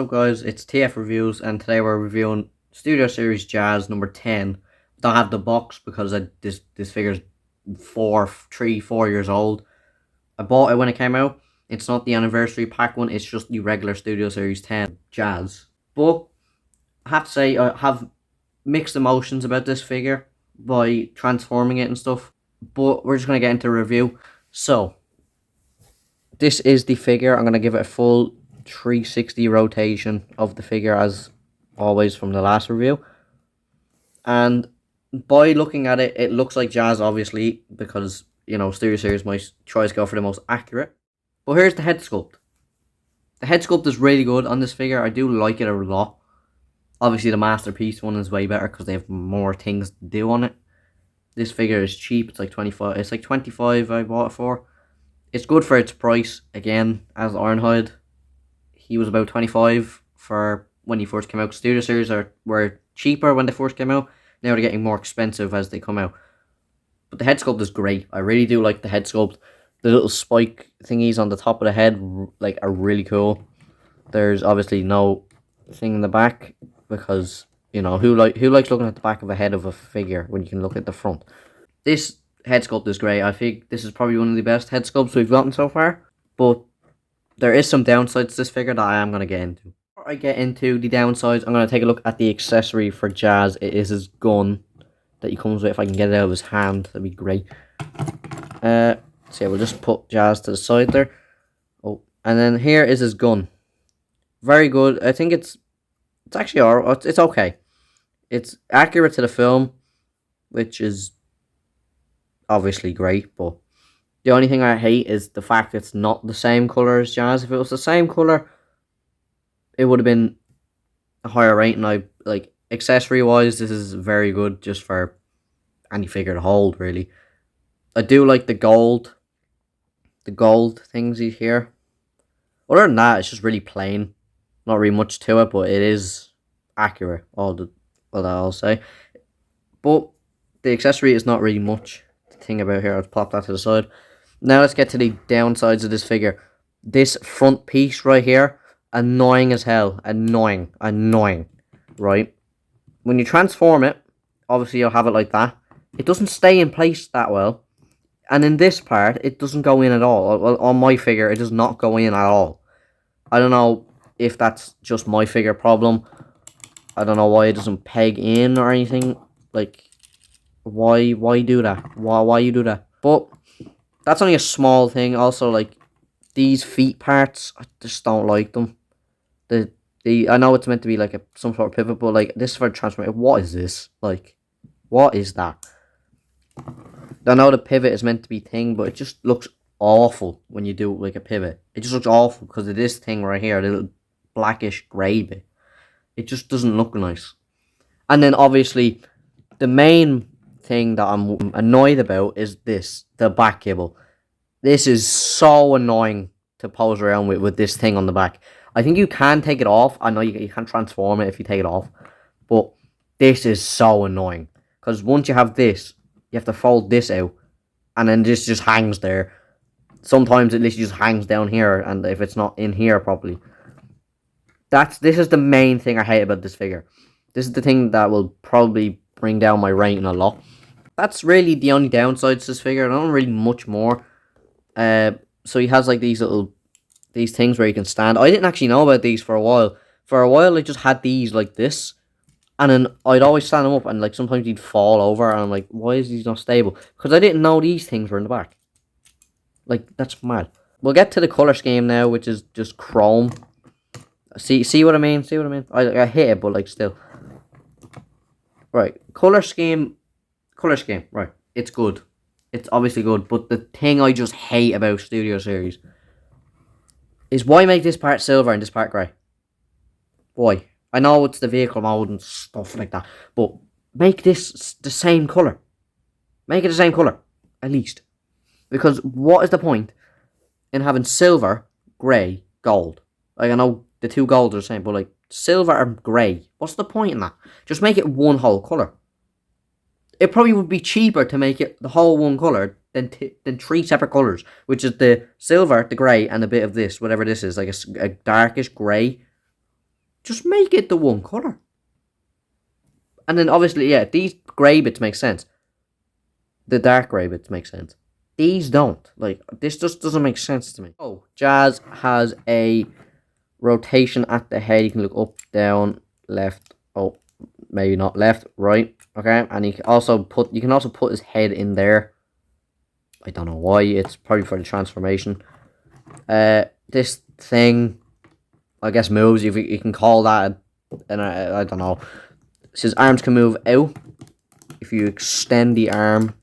What's up guys, it's TF Reviews and today we're reviewing Studio Series Jazz number 10. Don't have the box because this figure's 4 years old. I bought it when it came out. It's not the anniversary pack one, it's just the regular Studio Series 10 Jazz. But I have to say I have mixed emotions about this figure by transforming it and stuff. But we're just going to get into a review. So, this is the figure. I'm going to give it a full 360 rotation of the figure as always from the last review, and by looking at it, it looks like Jazz, obviously, because you know Studio Series might try to go for the most accurate. But here's the head sculpt. The head sculpt is really good on this figure. I do like it a lot. Obviously the Masterpiece one is way better because they have more things to do on it. This figure is cheap. It's like 25. It's like 25 I bought it for. It's good for its price. Again, as Ironhide, he was about 25 for when he first came out. Studio Series were cheaper when they first came out. Now they're getting more expensive as they come out. But the head sculpt is great. I really do like the head sculpt. The little spike thingies on the top of the head are really cool. There's obviously no thing in the back because you know who likes looking at the back of a head of a figure when you can look at the front. This head sculpt is great. I think this is probably one of the best head sculpts we've gotten so far. But there is some downsides to this figure that I am going to get into. Before I get into the downsides, I'm going to take a look at the accessory for Jazz. It is his gun that he comes with. If I can get it out of his hand, that'd be great. So yeah, we'll just put Jazz to the side there. Oh, and then here is his gun. Very good. I think it's actually alright. It's okay. It's accurate to the film, which is obviously great, but the only thing I hate is the fact it's not the same colour as Jazz. If it was the same colour, it would have been a higher rating. Accessory wise, this is very good just for any figure to hold, really. I do like the gold things here. Other than that, it's just really plain. Not really much to it, but it is accurate. All that I'll say. But the accessory is not really much to think about here. I'll pop that to the side. Now let's get to the downsides of this figure. This front piece right here, annoying as hell. Annoying, right? When you transform it, obviously you'll have it like that. It doesn't stay in place that well. And in this part, it doesn't go in at all. Well, on my figure, it does not go in at all. I don't know if that's just my figure problem. I don't know why it doesn't peg in or anything. Like, why do that? Why you do that? But that's only a small thing. Also, like, these feet parts, I just don't like them. I know it's meant to be like some sort of pivot, but like this for transformation. What is this? Like, what is that? I know the pivot is meant to be thing, but it just looks awful when you do like a pivot. It just looks awful because of this thing right here, the little blackish grey bit. It just doesn't look nice. And then obviously, the main thing that I'm annoyed about is the back cable. This is so annoying to pose around with this thing on the back. I think you can take it off. I know you can transform it if you take it off, but this is so annoying because once you have this, you have to fold this out, and then this just hangs there. Sometimes it literally just hangs down here, and if it's not in here properly, this is the main thing I hate about this figure. This is the thing that will probably bring down my rating a lot. That's really the only downsides to this figure. Not really much more. So he has like these things where you can stand. I didn't actually know about these for a while. For a while, I just had these like this, and then I'd always stand them up, and like sometimes he'd fall over, and I'm like, why is he not stable? Because I didn't know these things were in the back. Like, that's mad. We'll get to the color scheme now, which is just chrome. See what I mean? See what I mean? I hate it, but like still. Right, color scheme. Right, it's good. It's obviously good, but the thing I just hate about Studio Series is why make this part silver and this part grey? Why? I know it's the vehicle mode and stuff like that, but make this the same colour. Make it the same colour, at least. Because what is the point in having silver, grey, gold? Like, I know the two golds are the same, but like silver and grey, what's the point in that? Just make it one whole colour. It probably would be cheaper to make it the whole one colour than 3 separate colours, which is the silver, the grey, and a bit of this, whatever this is, like a darkish grey. Just make it the one colour. And then obviously, yeah, these grey bits make sense. The dark grey bits make sense. These don't. Like, this just doesn't make sense to me. Oh, Jazz has a rotation at the head. You can look up, down, left. Oh, maybe not left, right. Okay, and you can also put his head in there. I don't know why. It's probably for the transformation. This thing, I guess, moves. You can call that, and I don't know. His arms can move out. If you extend the arm,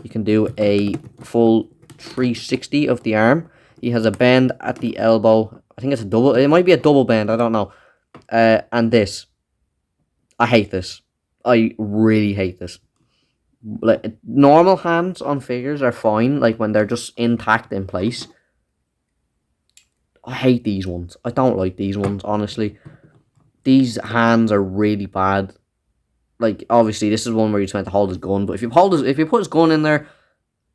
you can do a full 360 of the arm. He has a bend at the elbow. I think it's a double. It might be a double bend. I don't know. And this, I hate this. I really hate this. Like, normal hands on figures are fine. Like when they're just intact in place. I hate these ones. I don't like these ones, honestly. These hands are really bad. Like, obviously, this is one where he's meant to hold his gun, but if you put his gun in there,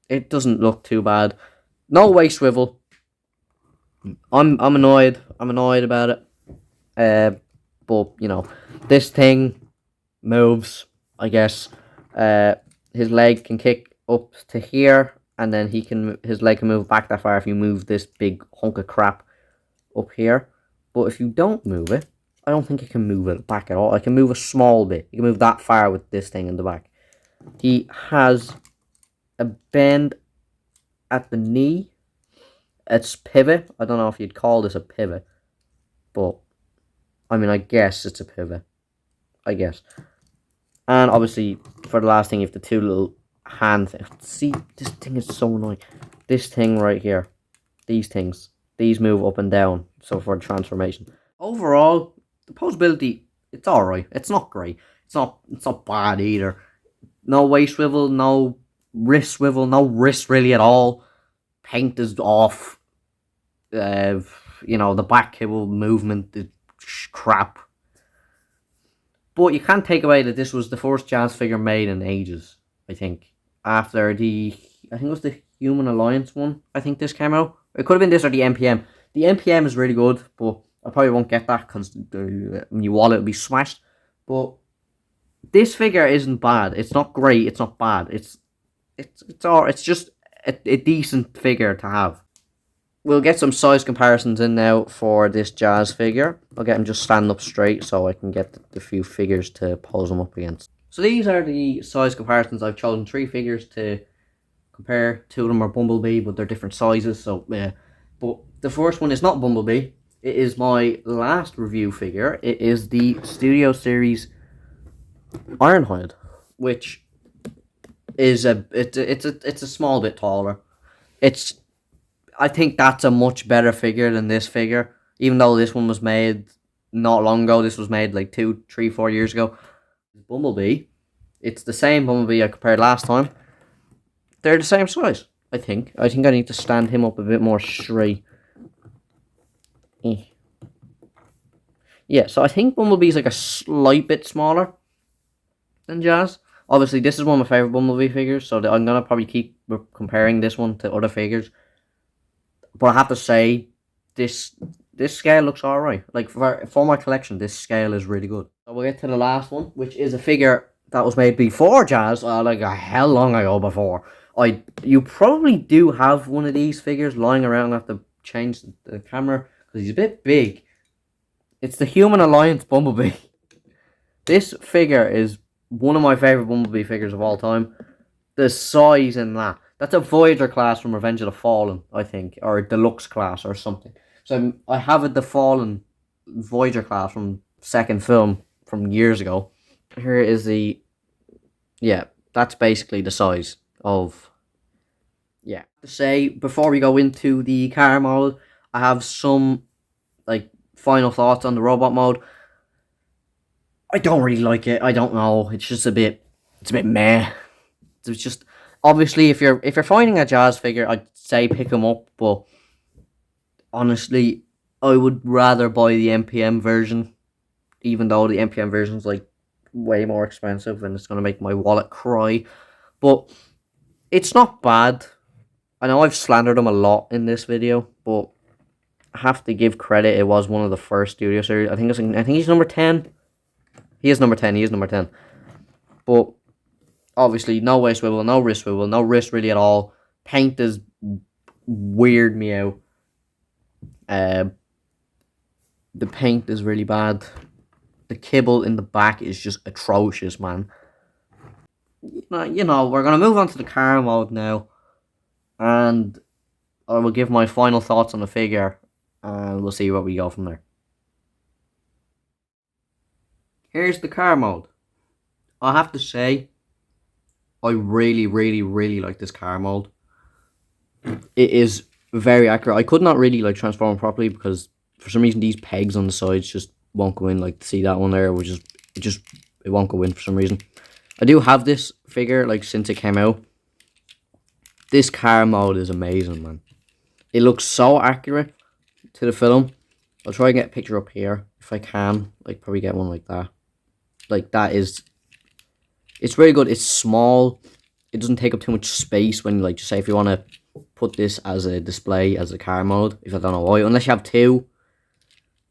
it doesn't look too bad. No waist swivel. I'm annoyed. I'm annoyed about it. But you know, this thing moves. I guess. His leg can kick up to here, and then his leg can move back that far if you move this big hunk of crap up here. But if you don't move it, I don't think you can move it back at all. I can move a small bit. You can move that far with this thing in the back. He has a bend at the knee. It's pivot. I don't know if you'd call this a pivot. But, I mean, I guess it's a pivot. I guess. And obviously, for the last thing, you have the two little hand things. See, this thing is so annoying. This thing right here. These things. These move up and down. So for transformation. Overall, the posability, it's alright. It's not great. It's not bad either. No waist swivel, no wrist swivel, no wrist really at all. Paint is off. You know, the back cable movement is crap. But you can't take away that this was the first Jazz figure made in ages, I think. After I think it was the Human Alliance one, I think this came out. It could have been this or the NPM. The NPM is really good, but I probably won't get that because my wallet will be smashed. But this figure isn't bad. It's not great. It's not bad. It's just a decent figure to have. We'll get some size comparisons in now for this Jazz figure. I'll get him just standing up straight so I can get the few figures to pose them up against. So these are the size comparisons. I've chosen 3 figures to compare. 2 of them are Bumblebee, but they're different sizes. So but the first one is not Bumblebee. It is my last review figure. It is the Studio Series Ironhide, which is it's a small bit taller. I think that's a much better figure than this figure. Even though this one was made not long ago, this was made like 2, 3, 4 years ago. Bumblebee, it's the same Bumblebee I compared last time. They're the same size, I think. I think I need to stand him up a bit more straight. Yeah, so I think Bumblebee's like a slight bit smaller than Jazz. Obviously, this is one of my favourite Bumblebee figures, so I'm going to probably keep comparing this one to other figures. But I have to say, this scale looks alright. Like, for my collection, this scale is really good. So we'll get to the last one, which is a figure that was made before Jazz, like a hell long ago before. You probably do have one of these figures lying around. I have to change the camera, because he's a bit big. It's the Human Alliance Bumblebee. This figure is one of my favourite Bumblebee figures of all time. The size in that. That's a Voyager class from Revenge of the Fallen, I think. Or a Deluxe class or something. So I have the Fallen Voyager class from second film from years ago. Here is the... Yeah, that's basically the size of... Yeah. To say, before we go into the car mode, I have some, like, final thoughts on the robot mode. I don't really like it. I don't know. It's just a bit meh. It's just, obviously, if you're finding a Jazz figure, I'd say pick him up. But honestly, I would rather buy the NPM version, even though the NPM version is like way more expensive and it's gonna make my wallet cry. But it's not bad. I know I've slandered him a lot in this video, but have to give credit. It was one of the first Studio Series. I think he's number 10. He is number 10. He is number 10. But obviously, no waist swivel, no wrist swivel, no wrist really at all. Paint is weird me out. Uh, the paint is really bad. The kibble in the back is just atrocious, man. We're gonna move on to the car mode now, and I will give my final thoughts on the figure, and we'll see where we go from there. Here's the car mode. I have to say, I really, really, really like this car mode. It is very accurate. I could not really like transform properly because for some reason these pegs on the sides just won't go in. Like, see that one there, it won't go in for some reason. I do have this figure like since it came out. This car mode is amazing, man. It looks so accurate to the film. I'll try and get a picture up here if I can. Like, probably get one like that. Like, that is... It's really good. It's small. It doesn't take up too much space when, like, just say if you want to put this as a display, as a car mode. If I don't know why. Unless you have two,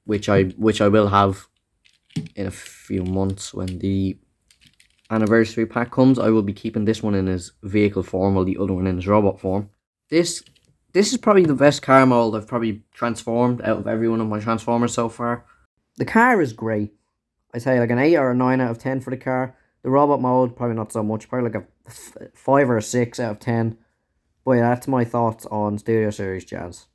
which I will have in a few months when the anniversary pack comes. I will be keeping this one in his vehicle form while the other one in his robot form. This is probably the best car mold I've probably transformed out of every one of my Transformers so far. The car is great. I say like an 8 or a 9 out of 10 for the car. The robot mode, probably not so much. Probably like a 5 or a 6 out of 10. But yeah, that's my thoughts on Studio Series Jazz.